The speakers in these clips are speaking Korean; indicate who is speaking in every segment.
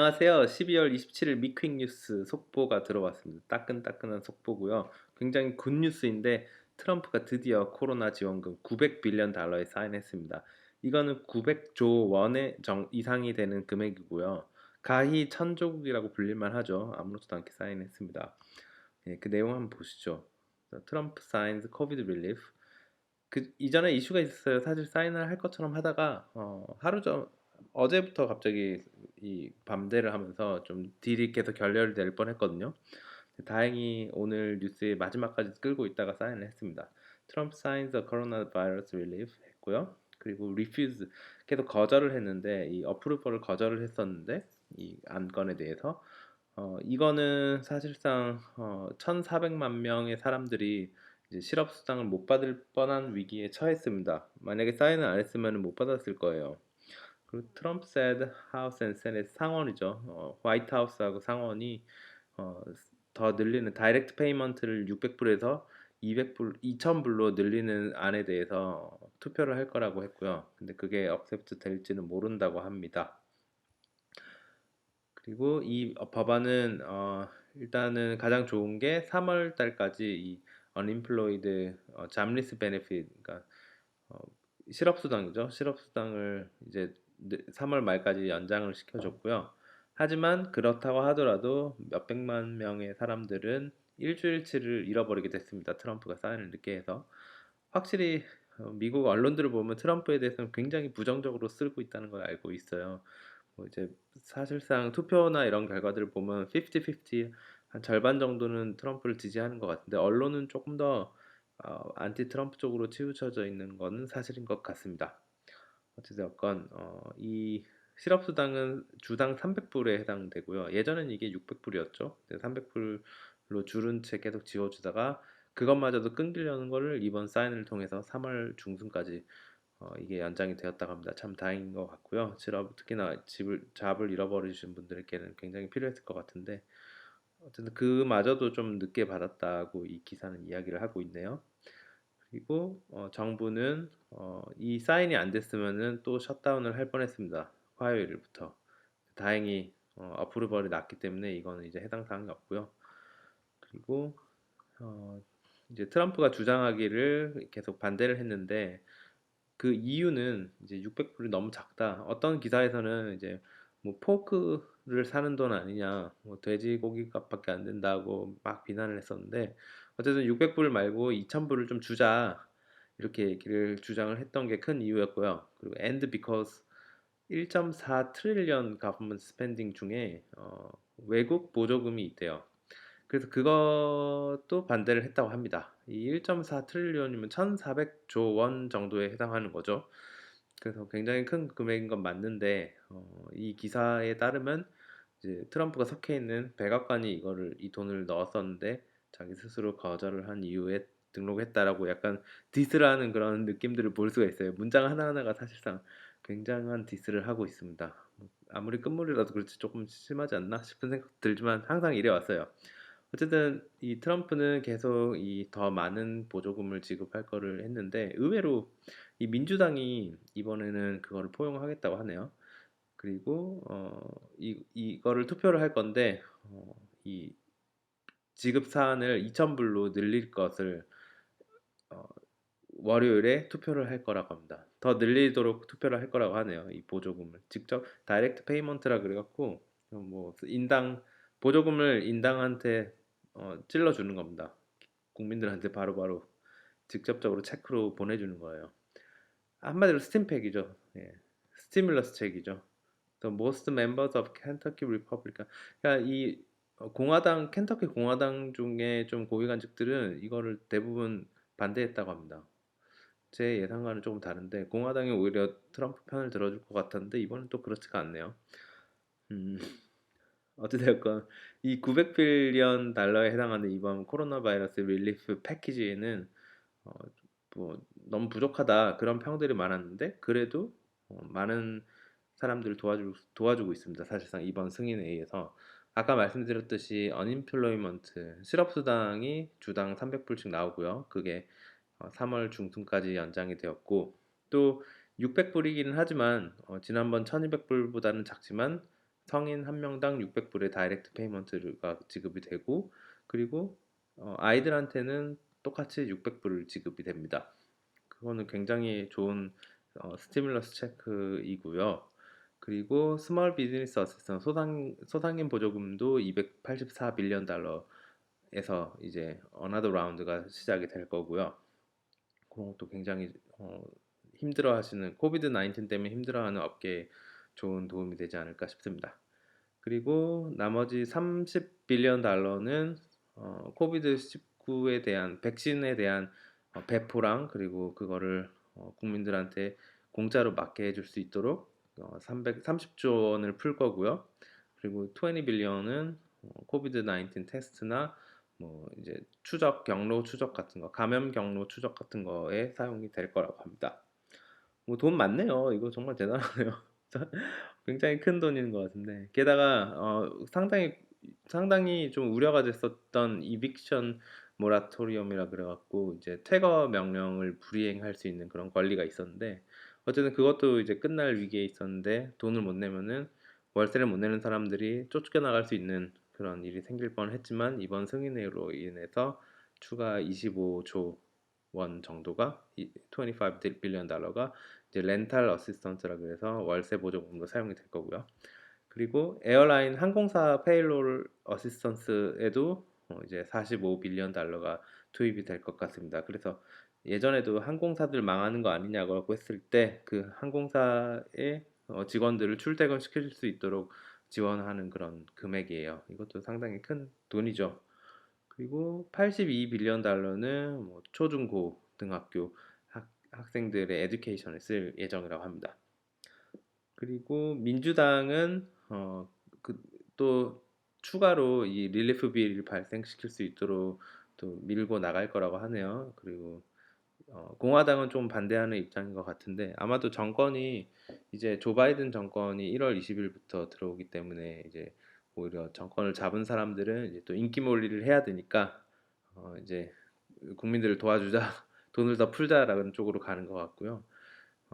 Speaker 1: 안녕하세요. 12월 27일 미퀵 뉴스 속보가 들어왔습니다. 따끈따끈한 속보고요. 굉장히 굿 뉴스인데 트럼프가 드디어 코로나 지원금 900빌리언 달러에 사인했습니다. 이거는 900조 원의 이상이 되는 금액이고요. 가히 천조국이라고 불릴만 하죠. 아무렇지도 않게 사인했습니다. 예, 그 내용 한번 보시죠. 트럼프 사인즈 코비드 릴리프. 그 이전에 이슈가 있었어요. 사실 사인을 할 것처럼 하다가 하루 전 어제부터 갑자기 이 밤대를 하면서 좀 딜이 계속 결렬될 뻔했거든요. 다행히 오늘 뉴스의 마지막까지 끌고 있다가 사인을 했습니다. 트럼프 사인스 코로나 바이러스 릴리프 했고요. 그리고 refuse 계속 거절을 했는데 이 어프루벌을 거절을 했었는데 이 안건에 대해서 이거는 사실상 1,400만 명의 사람들이 이제 실업 수당을 못 받을 뻔한 위기에 처했습니다. 만약에 사인을 안 했으면 못 받았을 거예요. 그리고 트럼프 said 하우스 앤 세넷 상원이죠. 화이트 하우스하고 상원이 어, 더 늘리는 다이렉트 페이먼트를 600불에서 200불, 2000불로 늘리는 안에 대해서 투표를 할 거라고 했고요. 근데 그게 억셉트 될지는 모른다고 합니다. 그리고 이 법안은 일단은 가장 좋은 게 3월 달까지 이 unemployed jobless benefit, 그러니까 어, 실업수당이죠. 실업수당을 이제 3월 말까지 연장을 시켜줬고요. 하지만 그렇다고 하더라도 몇백만 명의 사람들은 일주일치를 잃어버리게 됐습니다. 트럼프가 사인을 늦게 해서. 확실히 미국 언론들을 보면 트럼프에 대해서는 굉장히 부정적으로 쓰고 있다는 걸 알고 있어요. 뭐 이제 사실상 투표나 이런 결과들을 보면 50-50, 한 절반 정도는 트럼프를 지지하는 것 같은데 언론은 조금 더 안티 트럼프 쪽으로 치우쳐져 있는 거는 사실인 것 같습니다. 어찌되었건 이 실업수당은 주당 300불에 해당되고요. 예전엔 이게 600불이었죠. 300불로 줄은 채 계속 지워주다가 그것마저도 끊기려는 거를 이번 사인을 통해서 3월 중순까지 이게 연장이 되었다고 합니다. 참 다행인 것 같고요. 특히나 잡을 잃어버리신 분들께는 굉장히 필요했을 것 같은데 어쨌든 그마저도 좀 늦게 받았다고 이 기사는 이야기를 하고 있네요. 그리고 정부는 이 사인이 안 됐으면은 또 셧다운을 할 뻔했습니다. 화요일부터. 다행히 어프루벌이 났기 때문에 이거는 이제 해당 사항이 없고요. 그리고 어, 이제 트럼프가 주장하기를 계속 반대를 했는데 그 이유는 이제 600불이 너무 작다. 어떤 기사에서는 이제 뭐 포크를 사는 돈 아니냐, 뭐 돼지고기 값밖에 안 된다고 막 비난을 했었는데 어쨌든 600불 말고 2000불을 좀 주자 이렇게 얘기를 주장을 했던 게 큰 이유였고요. 그리고 and because 1.4 트릴리언 government spending 중에 외국 보조금이 있대요. 그래서 그것도 반대를 했다고 합니다. 이 1.4 트릴리언이면 1,400조 원 정도에 해당하는 거죠. 그래서 굉장히 큰 금액인 건 맞는데 이 기사에 따르면 이제 트럼프가 속해 있는 백악관이 이 돈을 넣었었는데 자기 스스로 거절을 한 이후에 등록했다라고 약간 디스를 하는 그런 느낌들을 볼 수가 있어요. 문장 하나하나가 사실상 굉장한 디스를 하고 있습니다. 아무리 끝물이라도 그렇지 조금 심하지 않나 싶은 생각 들지만 항상 이래 왔어요. 어쨌든 이 트럼프는 계속 이 더 많은 보조금을 지급할 거를 했는데 의외로 이 민주당이 이번에는 그거를 포용하겠다고 하네요. 그리고 이거를 투표를 할 건데 이 지급 사안을 2,000불로 늘릴 것을 어, 월요일에 투표를 할 거라고 합니다. 더 늘리도록 투표를 할 거라고 하네요. 이 보조금을 직접 다이렉트 페이먼트라 그래갖고 뭐 인당 보조금을 인당한테 찔러 주는 겁니다. 국민들한테 바로바로 직접적으로 체크로 보내주는 거예요. 한마디로 스팀팩이죠. 예. 스티뮬러스 책이죠. The most members of Kentucky Republican. 그러니까 이 공화당 켄터키 공화당 중에 좀 고위관직들은 이거를 대부분 반대했다고 합니다. 제 예상과는 조금 다른데 공화당이 오히려 트럼프 편을 들어줄 것 같았는데 이번엔 또 그렇지가 않네요. 음, 어찌되었건 이 900빌리언 달러에 해당하는 이번 코로나 바이러스 릴리프 패키지에는 어, 뭐 너무 부족하다 그런 평들이 많았는데 그래도 많은 사람들을 도와주고 있습니다. 사실상 이번 승인에 의해서 아까 말씀드렸듯이 unemployment 실업수당이 주당 300불씩 나오고요. 그게 3월 중순까지 연장이 되었고 또 600불이기는 하지만 지난번 1200불보다는 작지만 성인 한 명당 600불의 다이렉트 페이먼트가 지급이 되고 그리고 아이들한테는 똑같이 600불을 지급이 됩니다. 그거는 굉장히 좋은 스티뮬러스 체크이고요. 그리고 스몰 비즈니스 어시스턴 소상인 보조금도 284 빌리언 달러에서 이제 어나더 라운드가 시작이 될 거고요. 그런 것도 굉장히 힘들어하시는 코비드 19 때문에 힘들어하는 업계에 좋은 도움이 되지 않을까 싶습니다. 그리고 나머지 30 빌리언 달러는 코비드 19에 대한 백신에 대한 배포랑 그리고 그거를 국민들한테 공짜로 맞게 해줄 수 있도록 330조 원을 풀 거고요. 그리고 20 빌리언은 코비드 19 테스트나 뭐 이제 경로 추적 같은 거, 감염 경로 추적 같은 거에 사용이 될 거라고 합니다. 뭐 돈 많네요. 이거 정말 대단하네요. 굉장히 큰 돈인 것 같은데 게다가 상당히 좀 우려가 됐었던 이빅션 모라토리엄이라 그래갖고 이제 퇴거 명령을 불이행할 수 있는 그런 권리가 있었는데 어쨌든 그것도 이제 끝날 위기에 있었는데 돈을 못 내면은 월세를 못 내는 사람들이 쫓겨나갈 수 있는 그런 일이 생길 뻔했지만 이번 승인으로 인해서 추가 25조 원 정도가 25 빌리언 달러가 이제 렌탈 어시스턴트라 그래서 월세 보조금으로 사용이 될 거고요. 그리고 에어라인 항공사 페이롤 어시스턴스에도 이제 45 빌리언 달러가 투입이 될 것 같습니다. 그래서 예전에도 항공사들 망하는 거 아니냐고 했을 때 그 항공사의 직원들을 출퇴근 시켜줄 수 있도록 지원하는 그런 금액이에요. 이것도 상당히 큰 돈이죠. 그리고 82 빌리언 달러는 뭐 초중고 등학교 학생들의 에듀케이션에 쓸 예정이라고 합니다. 그리고 민주당은 또 추가로 이 릴리프 비를 발생시킬 수 있도록 또 밀고 나갈 거라고 하네요. 그리고 공화당은 좀 반대하는 입장인 것 같은데 아마도 정권이 이제 조 바이든 정권이 1월 20일부터 들어오기 때문에 이제 오히려 정권을 잡은 사람들은 이제 또 인기 몰리를 해야 되니까 이제 국민들을 도와주자, 돈을 더 풀자라는 쪽으로 가는 것 같고요.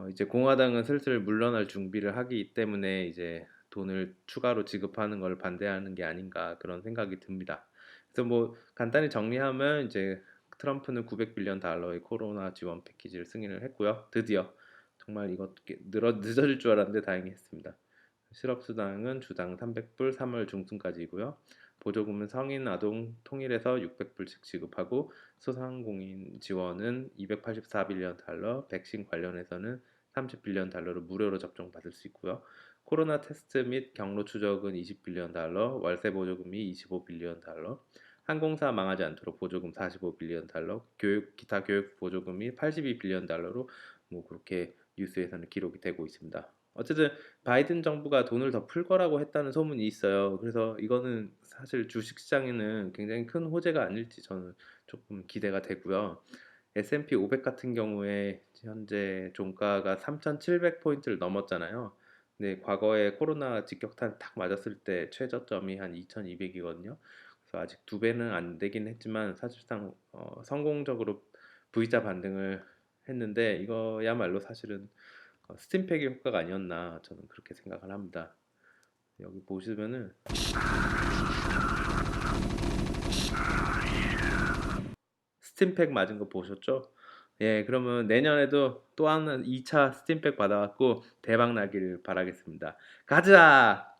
Speaker 1: 이제 공화당은 슬슬 물러날 준비를 하기 때문에 이제 돈을 추가로 지급하는 걸 반대하는 게 아닌가 그런 생각이 듭니다. 그래서 뭐 간단히 정리하면 이제 트럼프는 900 빌리언 달러의 코로나 지원 패키지를 승인을 했고요. 드디어 정말 이것 늦어질 줄 알았는데 다행히 했습니다. 실업수당은 주당 300불 3월 중순까지이고요. 보조금은 성인 아동 통일해서 600불씩 지급하고 소상공인 지원은 284 빌리언 달러, 백신 관련해서는 30 빌리언 달러로 무료로 접종받을 수 있고요. 코로나 테스트 및 경로 추적은 20 빌리언 달러, 월세 보조금이 25 빌리언 달러, 항공사 망하지 않도록 보조금 45 빌리언 달러, 기타 교육 보조금이 82 빌리언 달러로 뭐 그렇게 뉴스에서는 기록이 되고 있습니다. 어쨌든 바이든 정부가 돈을 더 풀 거라고 했다는 소문이 있어요. 그래서 이거는 사실 주식시장에는 굉장히 큰 호재가 아닐지 저는 조금 기대가 되고요. S&P 500 같은 경우에 현재 종가가 3,700포인트를 넘었잖아요. 근데 과거에 코로나 직격탄 딱 맞았을 때 최저점이 한 2,200이거든요. 그래서 아직 두 배는 안 되긴 했지만 사실상 성공적으로 V자 반등을 했는데 이거야말로 사실은 스팀팩의 효과가 아니었나 저는 그렇게 생각을 합니다. 여기 보시면은 스팀팩 맞은 거 보셨죠? 예, 그러면 내년에도 또 하나 2차 스팀팩 받아갖고 대박 나기를 바라겠습니다. 가자!